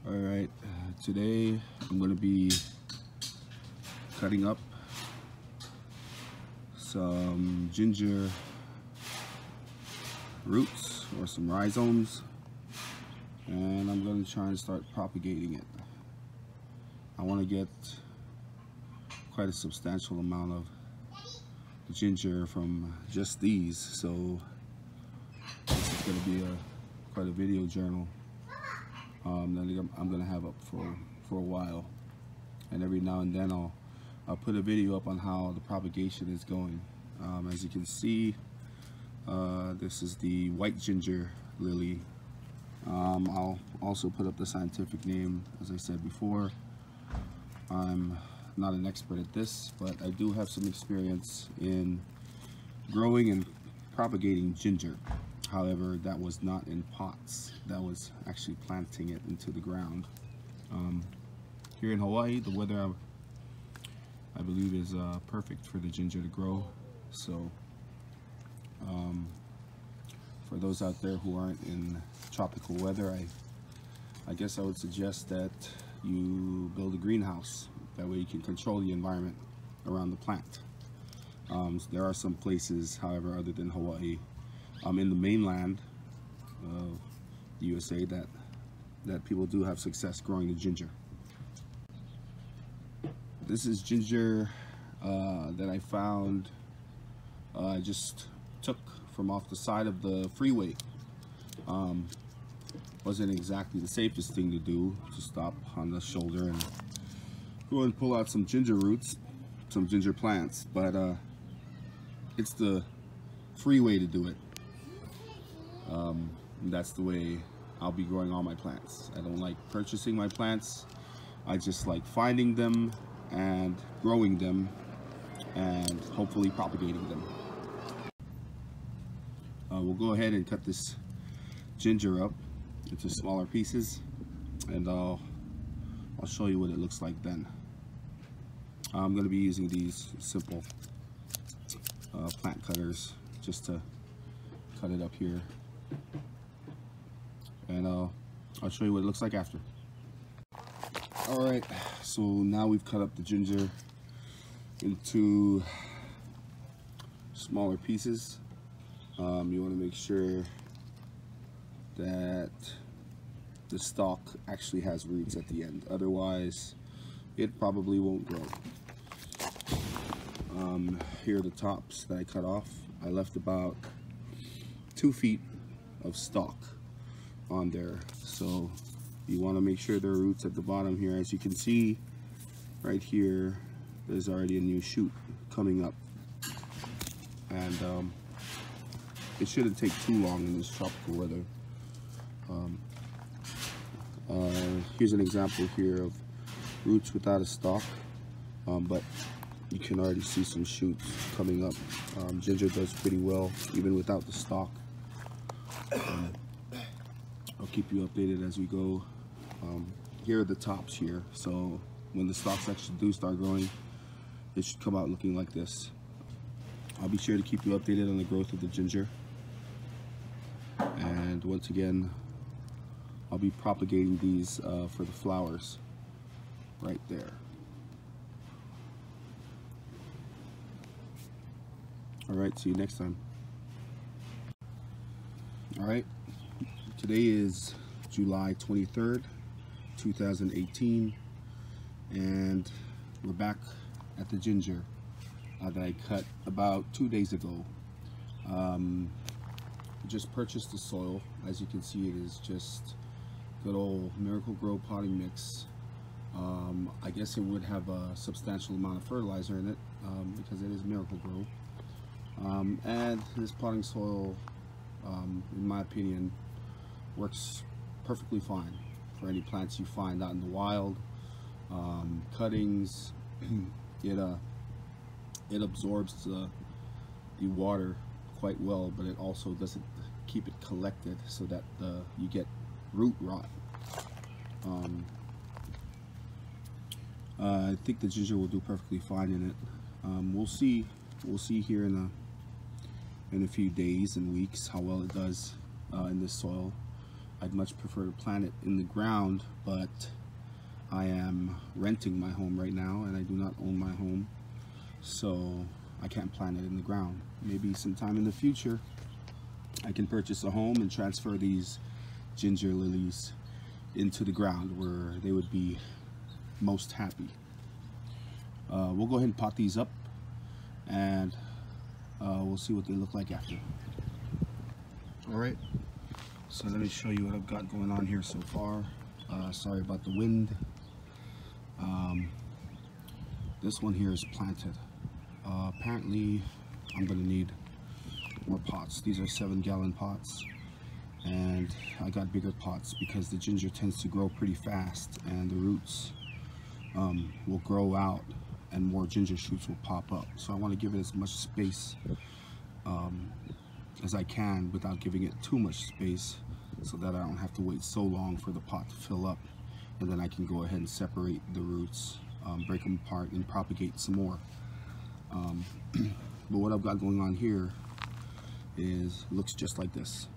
Alright, today I'm going to be cutting up some ginger roots or some rhizomes, and I'm going to try and start propagating it. I want to get quite a substantial amount of ginger from just these, so this is going to be quite a video journal that I'm going to have up for a while, and every now and then I'll put a video up on how the propagation is going. As you can see, this is the white ginger lily. I'll also put up the scientific name. As I said before, I'm not an expert at this, but I do have some experience in growing and propagating ginger. However, that was not in pots. That was actually planting it into the ground. Here in Hawaii, the weather I believe is perfect for the ginger to grow. So for those out there who aren't in tropical weather, I guess I would suggest that you build a greenhouse. That way you can control the environment around the plant. There are some places, however, other than Hawaii, in the mainland of the USA, that people do have success growing the ginger. This is ginger that I found. I just took from off the side of the freeway. Wasn't exactly the safest thing to do, to stop on the shoulder and go and pull out some ginger roots, some ginger plants, but it's the free way to do it. That's the way I'll be growing all my plants. I don't like purchasing my plants. I just like finding them and growing them and hopefully propagating them. We'll go ahead and cut this ginger up into smaller pieces, and I'll show you what it looks like then. I'm going to be using these simple plant cutters just to cut it up here, and I'll show you what it looks like after. Alright, so now we've cut up the ginger into smaller pieces. You want to make sure that the stalk actually has roots at the end, otherwise it probably won't grow. Here are the tops that I cut off. I left about 2 feet of stalk on there, so you want to make sure there are roots at the bottom here. As you can see right here, there's already a new shoot coming up, and it shouldn't take too long in this tropical weather. Here's an example here of roots without a stalk, but you can already see some shoots coming up. Ginger does pretty well even without the stalk. I'll keep you updated as we go. Here are the tops here, so when the stalks actually do start growing, it should come out looking like this. I'll be sure to keep you updated on the growth of the ginger, and once again I'll be propagating these for the flowers right there. Alright, see you next time. Alright, today is July 23rd, 2018, and we're back at the ginger that I cut about 2 days ago. Just purchased the soil. As you can see, it is just good old MIRACLE-GRO potting mix. I guess it would have a substantial amount of fertilizer in it because it is MIRACLE-GRO. And this potting soil, in my opinion, works perfectly fine for any plants you find out in the wild. Cuttings, it absorbs the water quite well, but it also doesn't keep it collected so that you get root rot. I think the ginger will do perfectly fine in it. We'll see here in a few days and weeks how well it does in this soil. I'd much prefer to plant it in the ground, but I am renting my home right now and I do not own my home, so I can't plant it in the ground. Maybe sometime in the future I can purchase a home and transfer these ginger lilies into the ground where they would be most happy. We'll go ahead and pot these up and we'll see what they look like after. Alright, so let me show you what I've got going on here so far. Sorry about the wind. This one here is planted. Apparently I'm going to need more pots. These are 7-gallon pots, and I got bigger pots because the ginger tends to grow pretty fast and the roots will grow out and more ginger shoots will pop up. So I want to give it as much space as I can without giving it too much space, so that I don't have to wait so long for the pot to fill up, and then I can go ahead and separate the roots, break them apart and propagate some more. But what I've got going on here looks just like this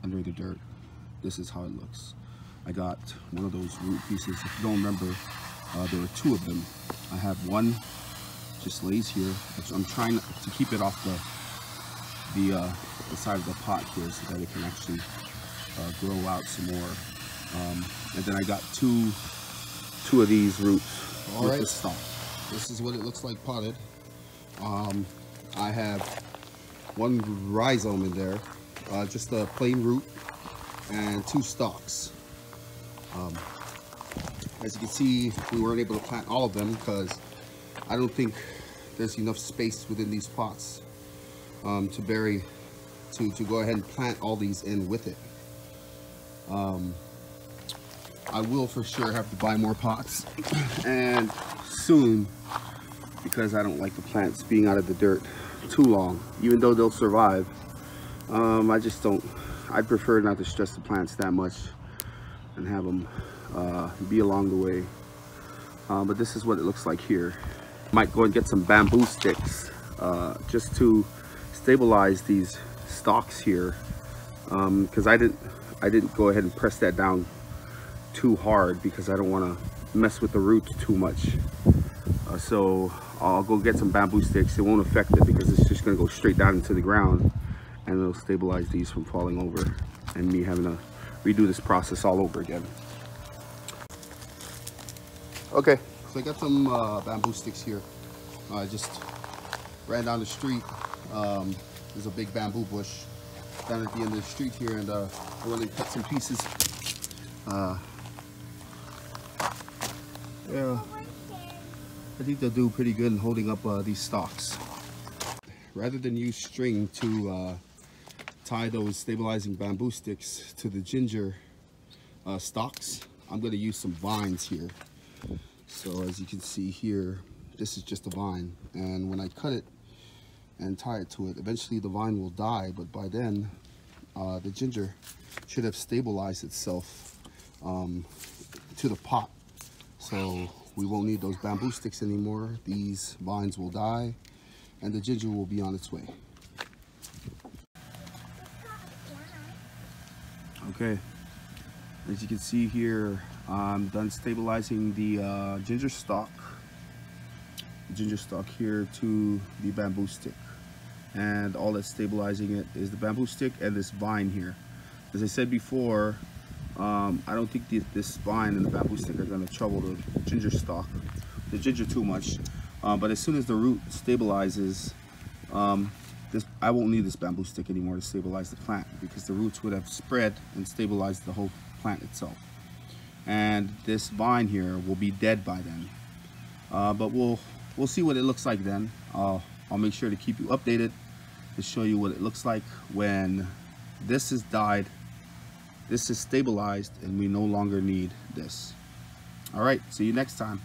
under the dirt. This is how it looks. I got one of those root pieces. If you don't remember, there were 2 of them. I have one just lays here. I'm trying to keep it off the side of the pot here so that it can actually grow out some more. And then I got two of these roots with the stalk. This is what it looks like potted. I have one rhizome in there, just a plain root, and 2 stalks. As you can see, we weren't able to plant all of them because I don't think there's enough space within these pots to go ahead and plant all these in with it. I will for sure have to buy more pots, and soon, because I don't like the plants being out of the dirt too long, even though they'll survive. I just don't. I'd prefer not to stress the plants that much and have them be along the way. But this is what it looks like here. Might go and get some bamboo sticks just to stabilize these stalks here, because I didn't go ahead and press that down too hard because I don't want to mess with the roots too much. So I'll go get some bamboo sticks. It won't affect it because it's just going to go straight down into the ground, and it'll stabilize these from falling over and me having to redo this process all over again. Okay, so I got some bamboo sticks here. I just ran down the street. There's a big bamboo bush down at the end of the street here, and I went and cut some pieces. Yeah, I think they'll do pretty good in holding up these stalks. Rather than use string to tie those stabilizing bamboo sticks to the ginger stalks, I'm going to use some vines here. So as you can see here, this is just a vine, and when I cut it and tie it to it, eventually the vine will die, but by then the ginger should have stabilized itself to the pot, so we won't need those bamboo sticks anymore. These vines will die and the ginger will be on its way. Okay, as you can see here, I'm done stabilizing the ginger stalk here to the bamboo stick, and all that's stabilizing it is the bamboo stick and this vine here. As I said before, I don't think this vine and the bamboo stick are going to trouble the ginger too much, but as soon as the root stabilizes, I won't need this bamboo stick anymore to stabilize the plant, because the roots would have spread and stabilized the whole plant itself, and this vine here will be dead by then. But we'll see what it looks like then. I'll make sure to keep you updated to show you what it looks like when this is died, this is stabilized, and we no longer need this. All right, see you next time.